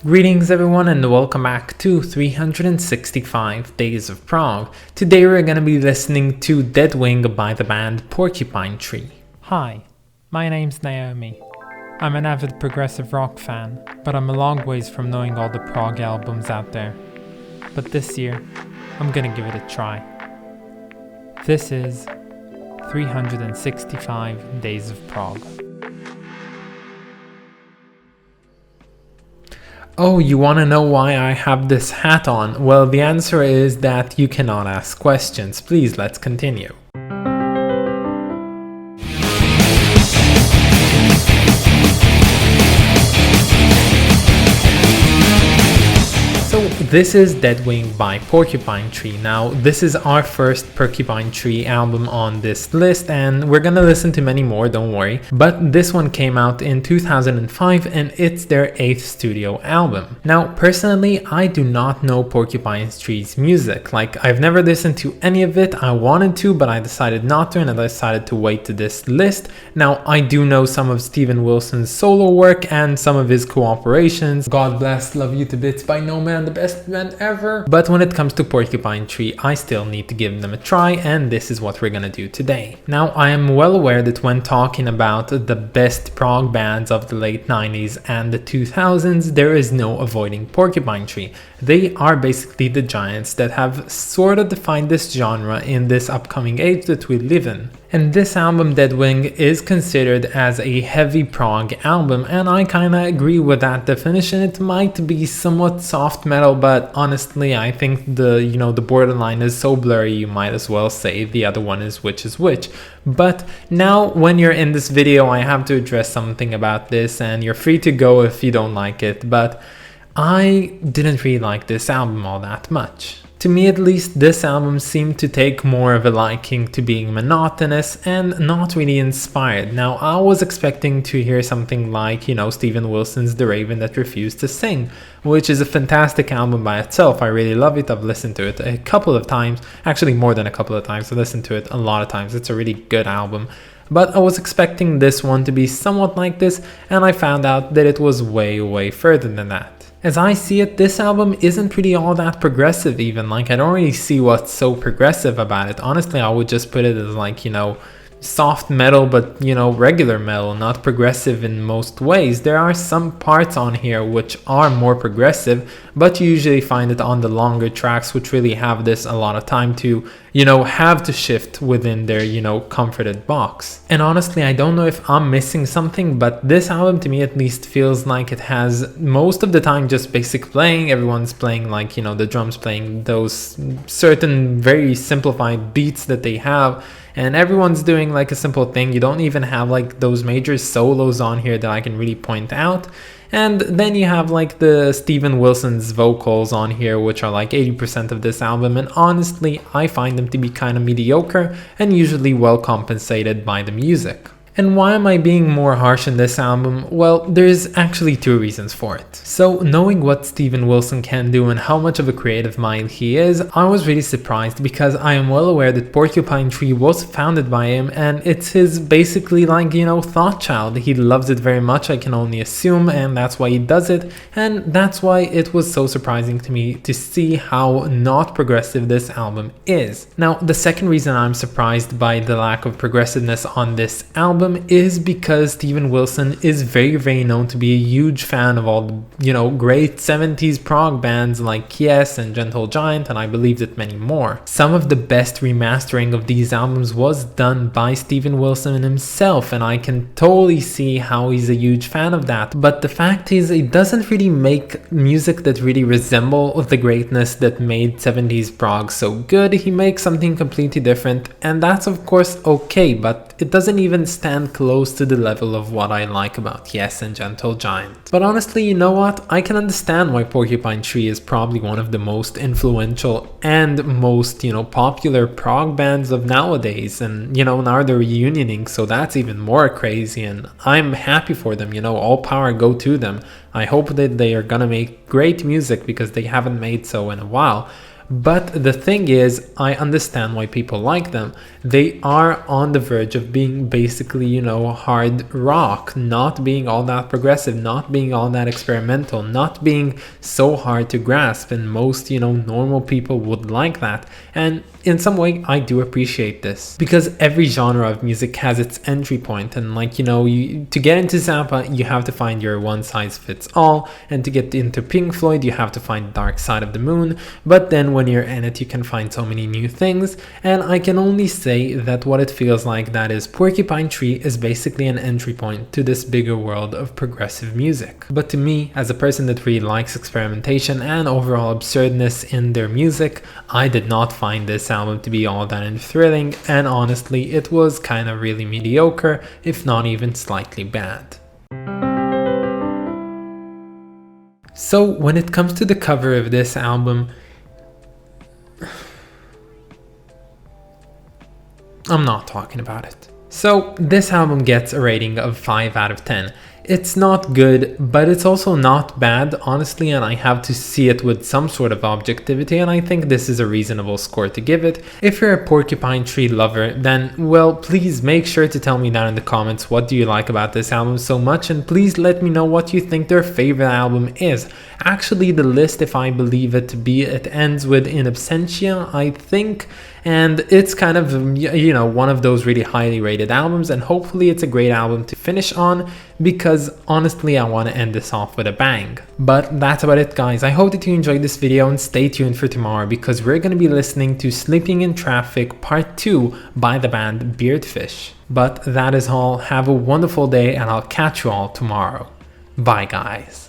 Greetings everyone and welcome back to 365 Days of Prog. Today we're going to be listening to Deadwing by the band Porcupine Tree. Hi, my name's Naomi. I'm an avid progressive rock fan, but I'm a long ways from knowing all the prog albums out there. But this year, I'm gonna give it a try. This is 365 Days of Prog. Oh, you want to know why I have this hat on? Well, the answer is that you cannot ask questions. Please, let's continue. So this is Deadwing by Porcupine Tree. Now this is our first Porcupine Tree album on this list and we're gonna listen to many more, don't worry. But this one came out in 2005 and it's their 8th studio album. Now personally I do not know Porcupine Tree's music. Like I've never listened to any of it. I wanted to but I decided not to and I decided to wait to this list. Now I do know some of Steven Wilson's solo work and some of his cooperations. God bless, love you to bits by No Man, the best man ever. But when it comes to Porcupine Tree, I still need to give them a try and this is what we're gonna do today. Now I am well aware that when talking about the best prog bands of the late 90s and the 2000s, there is no avoiding Porcupine Tree. They are basically the giants that have sort of defined this genre in this upcoming age that we live in. And this album, Deadwing, is considered as a heavy prog album, and I kinda agree with that definition. It might be somewhat soft metal, but honestly, I think the borderline is so blurry, you might as well say the other one is which. But now, when you're in this video, I have to address something about this, and you're free to go if you don't like it, but I didn't really like this album all that much. To me at least, this album seemed to take more of a liking to being monotonous and not really inspired. Now, I was expecting to hear something like, Steven Wilson's The Raven That Refused to Sing, which is a fantastic album by itself. I really love it. I've listened to it a couple of times, actually more than a couple of times. I've listened to it a lot of times. It's a really good album. But I was expecting this one to be somewhat like this, and I found out that it was way further than that. As I see it, this album isn't really all that progressive even. Like, I don't really see what's so progressive about it. Honestly, I would just put it as like, soft metal, but regular metal, not progressive in most ways. There are some parts on here which are more progressive, but you usually find it on the longer tracks, which really have this a lot of time to have to shift within their comforted box. And honestly, I don't know if I'm missing something, but this album to me at least feels like it has most of the time just basic playing. Everyone's playing like the drums playing those certain very simplified beats that they have, and everyone's doing like a simple thing. You don't even have like those major solos on here that I can really point out. And then you have like the Steven Wilson's vocals on here, which are like 80% of this album, and honestly I find them to be kind of mediocre and usually well compensated by the music. And why am I being more harsh in this album? Well, there's actually two reasons for it. So, knowing what Steven Wilson can do and how much of a creative mind he is, I was really surprised because I am well aware that Porcupine Tree was founded by him and it's his basically like, thought child. He loves it very much, I can only assume, and that's why he does it, and that's why it was so surprising to me to see how not progressive this album is. Now, the second reason I'm surprised by the lack of progressiveness on this album is because Steven Wilson is very known to be a huge fan of all the, great 70s prog bands like Yes and Gentle Giant, and I believe that many more. Some of the best remastering of these albums was done by Steven Wilson himself, and I can totally see how he's a huge fan of that. But the fact is, he doesn't really make music that really resembles the greatness that made 70s prog so good. He makes something completely different, and that's of course okay, but it doesn't even stand close to the level of what I like about Yes and Gentle Giant. But honestly, you know what? I can understand why Porcupine Tree is probably one of the most influential and most, popular prog bands of nowadays. And, now they're reunioning, so that's even more crazy. And I'm happy for them, all power go to them. I hope that they are gonna make great music because they haven't made so in a while. But the thing is, I understand why people like them. They are on the verge of being basically, you know, hard rock, not being all that progressive, not being all that experimental, not being so hard to grasp, and most, you know, normal people would like that. And in some way, I do appreciate this, because every genre of music has its entry point, and like, you know, to get into Zappa, you have to find your one size fits all, and to get into Pink Floyd, you have to find Dark Side of the Moon. But then when you're in it, you can find so many new things, and I can only say that what it feels like, that is, Porcupine Tree is basically an entry point to this bigger world of progressive music. But to me, as a person that really likes experimentation and overall absurdness in their music, I did not find this album to be all that thrilling, and honestly, it was kind of really mediocre, if not even slightly bad. So when it comes to the cover of this album, I'm not talking about it. So this album gets a rating of 5 out of 10. It's not good, but it's also not bad, honestly, and I have to see it with some sort of objectivity, and I think this is a reasonable score to give it. If you're a Porcupine Tree lover, then, well, please make sure to tell me down in the comments what do you like about this album so much, and please let me know what you think their favorite album is. Actually, the list, if I believe it to be, it ends with In Absentia, I think, and it's kind of, you know, one of those really highly rated albums, and hopefully it's a great album to finish on, because honestly I want to end this off with a bang. But that's about it, guys. I hope that you enjoyed this video, and stay tuned for tomorrow, because we're going to be listening to Sleeping in Traffic Part 2 by the band Beardfish. But that is all. Have a wonderful day, and I'll catch you all tomorrow. Bye, guys.